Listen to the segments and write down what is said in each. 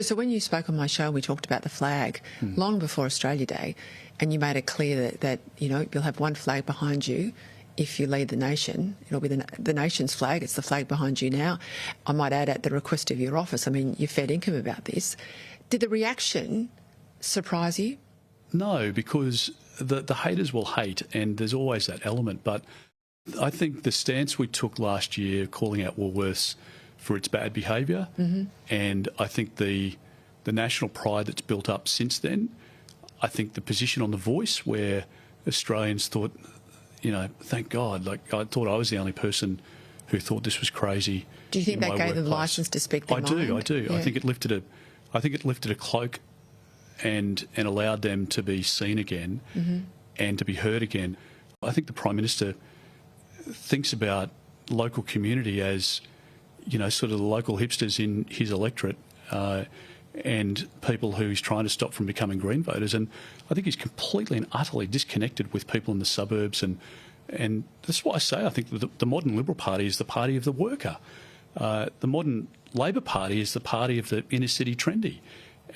So when you spoke on my show, we talked about the flag long before Australia Day, and you made it clear that you'll have one flag behind you. If you lead the nation, it'll be the nation's flag. It's the flag behind you now. I might add, at the request of your office. I mean, you fed income about this. Did the reaction surprise you? No, because the haters will hate, and there's always that element. But I think the stance we took last year, calling out Woolworths for its bad behaviour, and I think the national pride that's built up since then, I think the position on The Voice, where Australians thought, thank God, like I thought I was the only person who thought this was crazy. Do you think that gave them licence to speak their mind? I do. Yeah. I think it lifted a cloak and allowed them to be seen again and to be heard again. I think the Prime Minister thinks about local community as, sort of the local hipsters in his electorate and people who he's trying to stop from becoming Green voters. And I think he's completely and utterly disconnected with people in the suburbs. And that's why I say I think the modern Liberal Party is the party of the worker. The modern Labor Party is the party of the inner city trendy.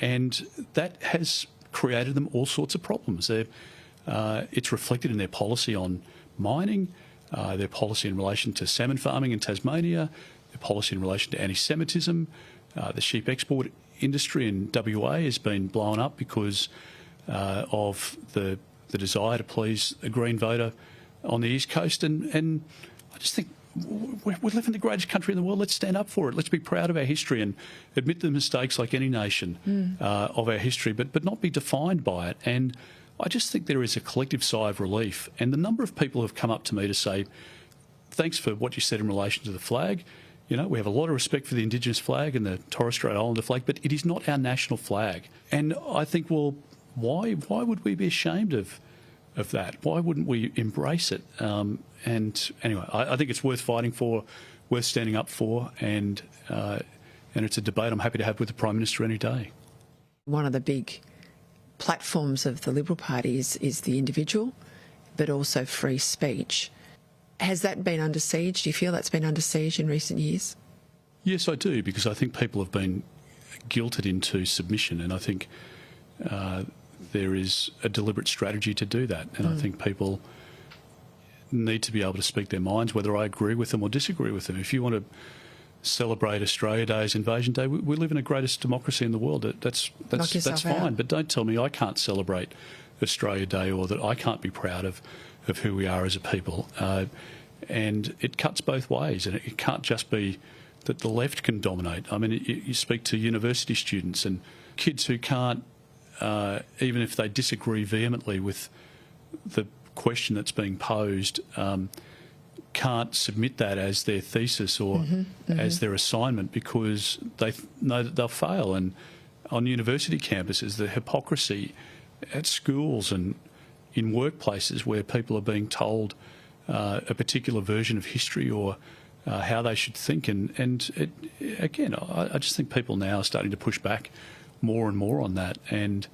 And that has created them all sorts of problems. It's reflected in their policy on mining, their policy in relation to salmon farming in Tasmania, their policy in relation to anti-Semitism. The sheep export industry in WA has been blown up because of the desire to please a Green voter on the East Coast. And I just think we live in the greatest country in the world. Let's stand up for it. Let's be proud of our history and admit the mistakes like any nation of our history, but not be defined by it. And I just think there is a collective sigh of relief. And the number of people who have come up to me to say, thanks for what you said in relation to the flag. We have a lot of respect for the Indigenous flag and the Torres Strait Islander flag, but it is not our national flag. And I think, well, why would we be ashamed of that? Why wouldn't we embrace it? And anyway, I think it's worth fighting for, worth standing up for, and it's a debate I'm happy to have with the Prime Minister any day. One of the big platforms of the Liberal Party is the individual, but also free speech. Has that been under siege? Do you feel that's been under siege in recent years? Yes, I do, because I think people have been guilted into submission, and I think there is a deliberate strategy to do that. And I think people need to be able to speak their minds, whether I agree with them or disagree with them. If you want to celebrate Australia Day as Invasion Day, we live in the greatest democracy in the world. That's fine, but don't tell me I can't celebrate Australia Day or that I can't be proud of who we are as a people. And it cuts both ways, and it can't just be that the left can dominate. I mean, you speak to university students and kids who can't, even if they disagree vehemently with the question that's being posed, can't submit that as their thesis or as their assignment because they know that they'll fail. And on university campuses, the hypocrisy at schools and in workplaces where people are being told a particular version of history or how they should think. And again, I just think people now are starting to push back more and more on that. And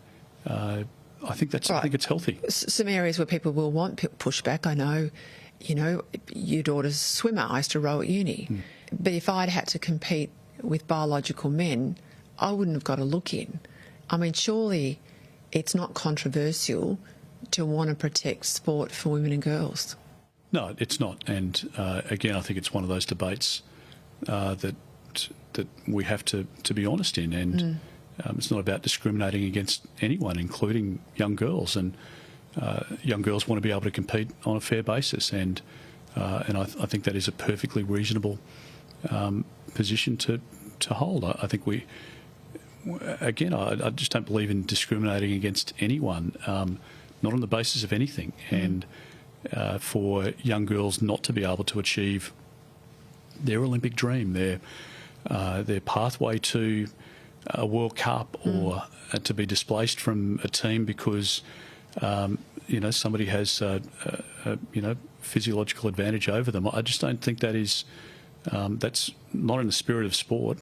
I think I think it's healthy. Some areas where people will want pushback, I know, your daughter's a swimmer. I used to row at uni. But if I'd had to compete with biological men, I wouldn't have got a look in. I mean, surely it's not controversial to want to protect sport for women and girls. No, it's not. And again, I think it's one of those debates that we have to be honest in. And it's not about discriminating against anyone, including young girls. And young girls want to be able to compete on a fair basis. And I think that is a perfectly reasonable position to hold. I think I just don't believe in discriminating against anyone. Not on the basis of anything, and for young girls not to be able to achieve their Olympic dream, their pathway to a World Cup, or to be displaced from a team because somebody has physiological advantage over them. I just don't think that is that's not in the spirit of sport.